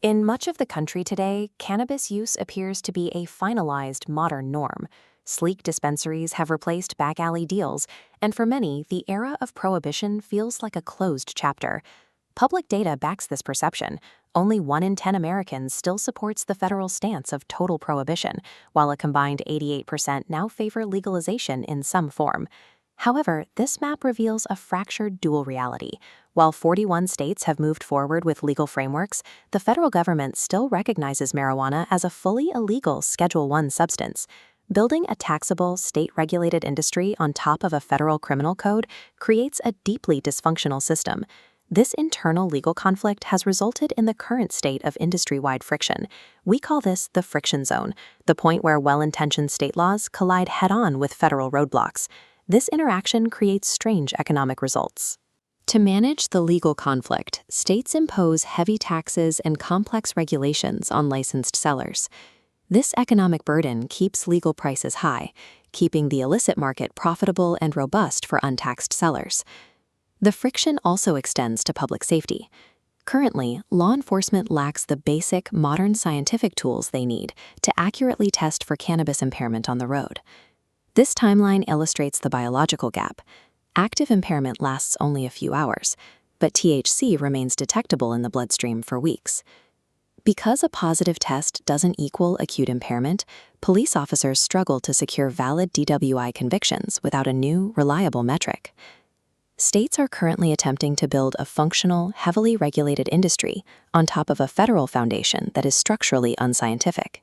In much of the country today, cannabis use appears to be a finalized modern norm. Sleek dispensaries have replaced back alley deals, and for many, the era of prohibition feels like a closed chapter. Public data backs this perception. Only 1 in 10 Americans still supports the federal stance of total prohibition, while a combined 88% now favor legalization in some form. However, this map reveals a fractured dual reality. While 41 states have moved forward with legal frameworks, the federal government still recognizes marijuana as a fully illegal Schedule I substance. Building a taxable, state-regulated industry on top of a federal criminal code creates a deeply dysfunctional system. This internal legal conflict has resulted in the current state of industry-wide friction. We call this the friction zone, the point where well-intentioned state laws collide head-on with federal roadblocks. This interaction creates strange economic results. To manage the legal conflict, states impose heavy taxes and complex regulations on licensed sellers. This economic burden keeps legal prices high, keeping the illicit market profitable and robust for untaxed sellers. The friction also extends to public safety. Currently, law enforcement lacks the basic, modern scientific tools they need to accurately test for cannabis impairment on the road. This timeline illustrates the biological gap. Active impairment lasts only a few hours, but THC remains detectable in the bloodstream for weeks. Because a positive test doesn't equal acute impairment, police officers struggle to secure valid DWI convictions without a new, reliable metric. States are currently attempting to build a functional, heavily regulated industry on top of a federal foundation that is structurally unscientific.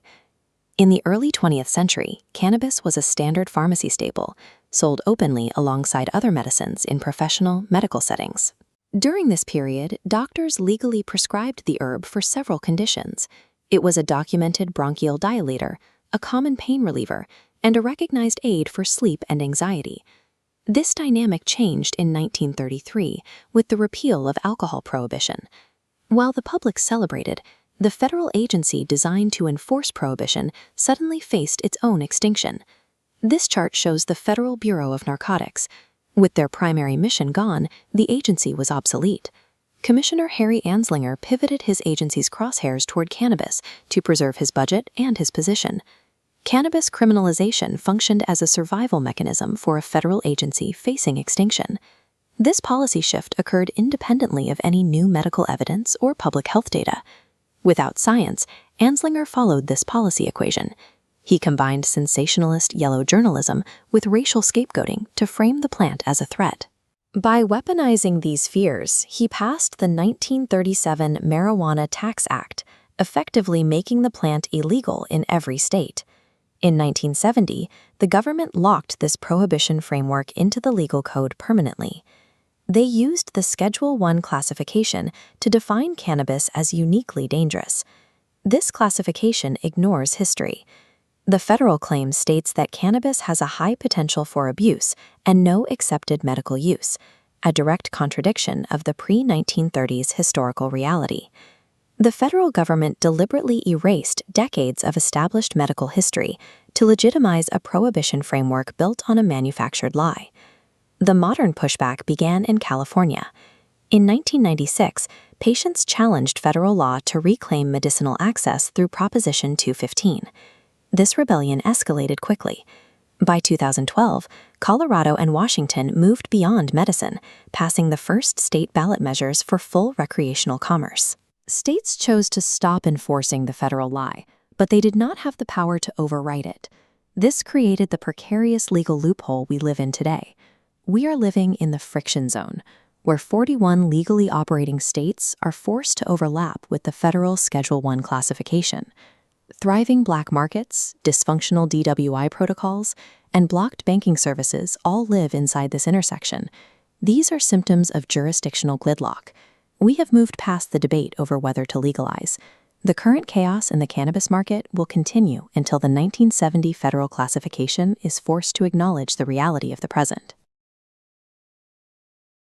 In the early 20th century, cannabis was a standard pharmacy staple, sold openly alongside other medicines in professional medical settings. During this period, doctors legally prescribed the herb for several conditions. It was a documented bronchial dilator, a common pain reliever, and a recognized aid for sleep and anxiety. This dynamic changed in 1933 with the repeal of alcohol prohibition. While the public celebrated, the federal agency designed to enforce prohibition suddenly faced its own extinction. This chart shows the Federal Bureau of Narcotics. With their primary mission gone, the agency was obsolete. Commissioner Harry Anslinger pivoted his agency's crosshairs toward cannabis to preserve his budget and his position. Cannabis criminalization functioned as a survival mechanism for a federal agency facing extinction. This policy shift occurred independently of any new medical evidence or public health data. Without science, Anslinger followed this policy equation. He combined sensationalist yellow journalism with racial scapegoating to frame the plant as a threat. By weaponizing these fears, he passed the 1937 Marijuana Tax Act, effectively making the plant illegal in every state. In 1970, the government locked this prohibition framework into the legal code permanently. They used the Schedule I classification to define cannabis as uniquely dangerous. This classification ignores history. The federal claim states that cannabis has a high potential for abuse and no accepted medical use, a direct contradiction of the pre-1930s historical reality. The federal government deliberately erased decades of established medical history to legitimize a prohibition framework built on a manufactured lie. The modern pushback began in California. In 1996, patients challenged federal law to reclaim medicinal access through Proposition 215. This rebellion escalated quickly. By 2012, Colorado and Washington moved beyond medicine, passing the first state ballot measures for full recreational commerce. States chose to stop enforcing the federal lie, but they did not have the power to override it. This created the precarious legal loophole we live in today. We are living in the friction zone, where 41 legally operating states are forced to overlap with the federal Schedule I classification. Thriving black markets, dysfunctional DWI protocols, and blocked banking services all live inside this intersection. These are symptoms of jurisdictional gridlock. We have moved past the debate over whether to legalize. The current chaos in the cannabis market will continue until the 1970 federal classification is forced to acknowledge the reality of the present.